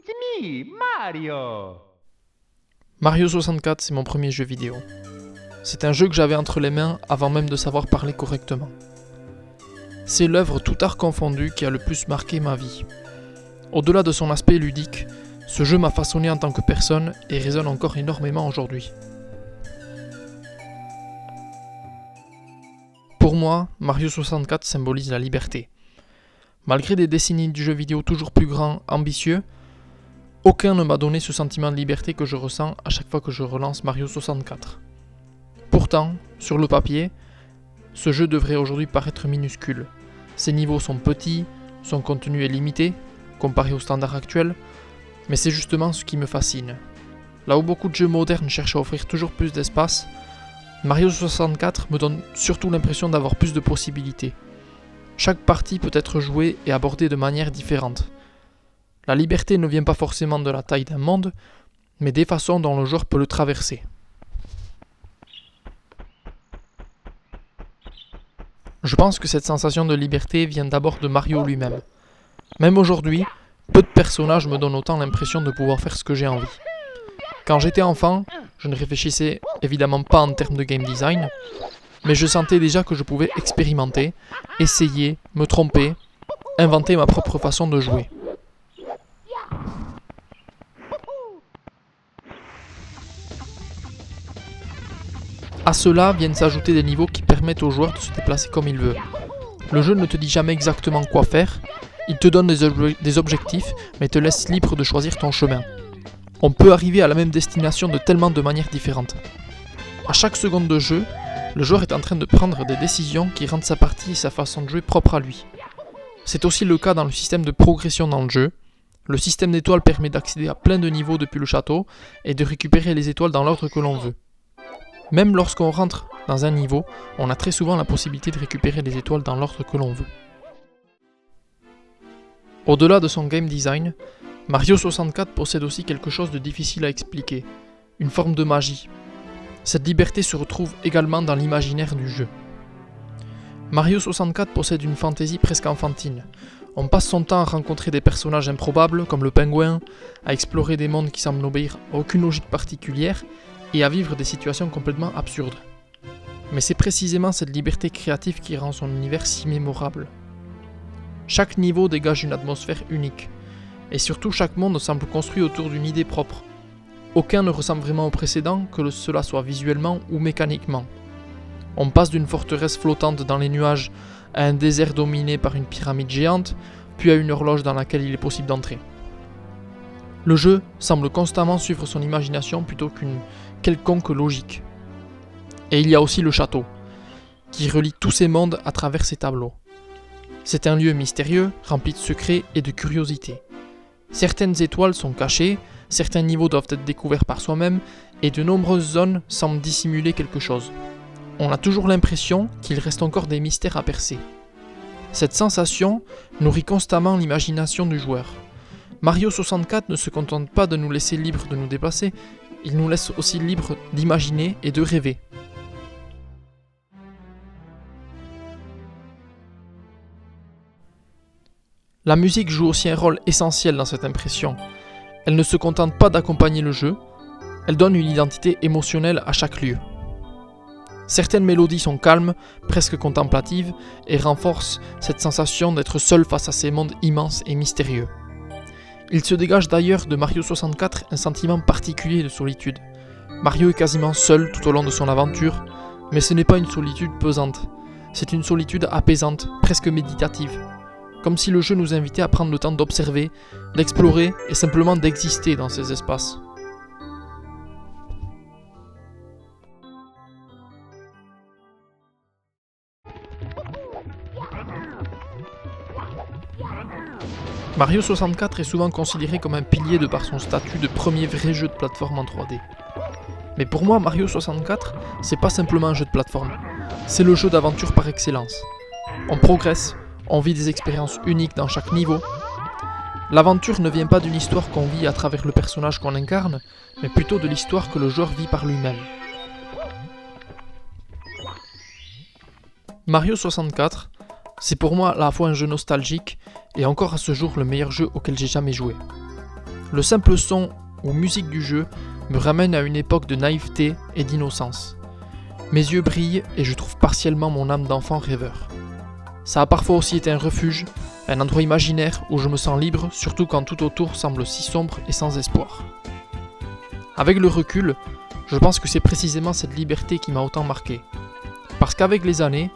It's me, Mario! Mario 64, c'est mon premier jeu vidéo. C'est un jeu que j'avais entre les mains avant même de savoir parler correctement. C'est l'œuvre tout art confondu qui a le plus marqué ma vie. Au-delà de son aspect ludique, ce jeu m'a façonné en tant que personne et résonne encore énormément aujourd'hui. Pour moi, Mario 64 symbolise la liberté. Malgré des décennies du jeu vidéo toujours plus grands, ambitieux, aucun ne m'a donné ce sentiment de liberté que je ressens à chaque fois que je relance Mario 64. Pourtant, sur le papier, ce jeu devrait aujourd'hui paraître minuscule. Ses niveaux sont petits, son contenu est limité, comparé aux standards actuels, mais c'est justement ce qui me fascine. Là où beaucoup de jeux modernes cherchent à offrir toujours plus d'espace, Mario 64 me donne surtout l'impression d'avoir plus de possibilités. Chaque partie peut être jouée et abordée de manière différente. La liberté ne vient pas forcément de la taille d'un monde, mais des façons dont le joueur peut le traverser. Je pense que cette sensation de liberté vient d'abord de Mario lui-même. Même aujourd'hui, peu de personnages me donnent autant l'impression de pouvoir faire ce que j'ai envie. Quand j'étais enfant, je ne réfléchissais évidemment pas en termes de game design, mais je sentais déjà que je pouvais expérimenter, essayer, me tromper, inventer ma propre façon de jouer. À cela viennent s'ajouter des niveaux qui permettent au joueur de se déplacer comme il veut. Le jeu ne te dit jamais exactement quoi faire, il te donne des objectifs, mais te laisse libre de choisir ton chemin. On peut arriver à la même destination de tellement de manières différentes. À chaque seconde de jeu, le joueur est en train de prendre des décisions qui rendent sa partie et sa façon de jouer propre à lui. C'est aussi le cas dans le système de progression dans le jeu. Le système d'étoiles permet d'accéder à plein de niveaux depuis le château et de récupérer les étoiles dans l'ordre que l'on veut. Même lorsqu'on rentre dans un niveau, on a très souvent la possibilité de récupérer les étoiles dans l'ordre que l'on veut. Au-delà de son game design, Mario 64 possède aussi quelque chose de difficile à expliquer, une forme de magie. Cette liberté se retrouve également dans l'imaginaire du jeu. Mario 64 possède une fantaisie presque enfantine. On passe son temps à rencontrer des personnages improbables comme le pingouin, à explorer des mondes qui semblent n'obéir à aucune logique particulière et à vivre des situations complètement absurdes. Mais c'est précisément cette liberté créative qui rend son univers si mémorable. Chaque niveau dégage une atmosphère unique, et surtout chaque monde semble construit autour d'une idée propre. Aucun ne ressemble vraiment au précédent, que cela soit visuellement ou mécaniquement. On passe d'une forteresse flottante dans les nuages à un désert dominé par une pyramide géante, puis à une horloge dans laquelle il est possible d'entrer. Le jeu semble constamment suivre son imagination plutôt qu'une quelconque logique. Et il y a aussi le château, qui relie tous ces mondes à travers ces tableaux. C'est un lieu mystérieux, rempli de secrets et de curiosités. Certaines étoiles sont cachées, certains niveaux doivent être découverts par soi-même, et de nombreuses zones semblent dissimuler quelque chose. On a toujours l'impression qu'il reste encore des mystères à percer. Cette sensation nourrit constamment l'imagination du joueur. Mario 64 ne se contente pas de nous laisser libres de nous déplacer, il nous laisse aussi libres d'imaginer et de rêver. La musique joue aussi un rôle essentiel dans cette impression. Elle ne se contente pas d'accompagner le jeu, elle donne une identité émotionnelle à chaque lieu. Certaines mélodies sont calmes, presque contemplatives, et renforcent cette sensation d'être seul face à ces mondes immenses et mystérieux. Il se dégage d'ailleurs de Mario 64 un sentiment particulier de solitude. Mario est quasiment seul tout au long de son aventure, mais ce n'est pas une solitude pesante, c'est une solitude apaisante, presque méditative. Comme si le jeu nous invitait à prendre le temps d'observer, d'explorer et simplement d'exister dans ces espaces. Mario 64 est souvent considéré comme un pilier de par son statut de premier vrai jeu de plateforme en 3D. Mais pour moi, Mario 64, c'est pas simplement un jeu de plateforme, c'est le jeu d'aventure par excellence. On progresse, on vit des expériences uniques dans chaque niveau. L'aventure ne vient pas d'une histoire qu'on vit à travers le personnage qu'on incarne, mais plutôt de l'histoire que le joueur vit par lui-même. Mario 64, c'est pour moi à la fois un jeu nostalgique et encore à ce jour le meilleur jeu auquel j'ai jamais joué. Le simple son ou musique du jeu me ramène à une époque de naïveté et d'innocence. Mes yeux brillent et je trouve partiellement mon âme d'enfant rêveur. Ça a parfois aussi été un refuge, un endroit imaginaire où je me sens libre, surtout quand tout autour semble si sombre et sans espoir. Avec le recul, je pense que c'est précisément cette liberté qui m'a autant marqué. Parce qu'avec les années,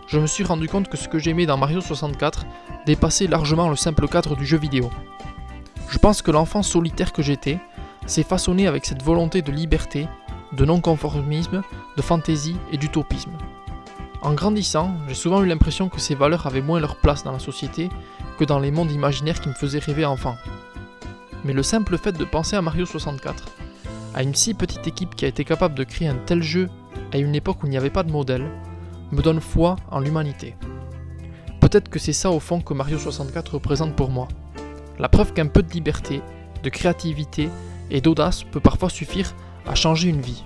je me suis rendu compte que ce que j'aimais dans Mario 64 dépassait largement le simple cadre du jeu vidéo. Je pense que l'enfant solitaire que j'étais s'est façonné avec cette volonté de liberté, de non-conformisme, de fantaisie et d'utopisme. En grandissant, j'ai souvent eu l'impression que ces valeurs avaient moins leur place dans la société que dans les mondes imaginaires qui me faisaient rêver enfant. Mais le simple fait de penser à Mario 64, à une si petite équipe qui a été capable de créer un tel jeu à une époque où il n'y avait pas de modèle, me donne foi en l'humanité. Peut-être que c'est ça au fond que Mario 64 représente pour moi. La preuve qu'un peu de liberté, de créativité et d'audace peut parfois suffire à changer une vie.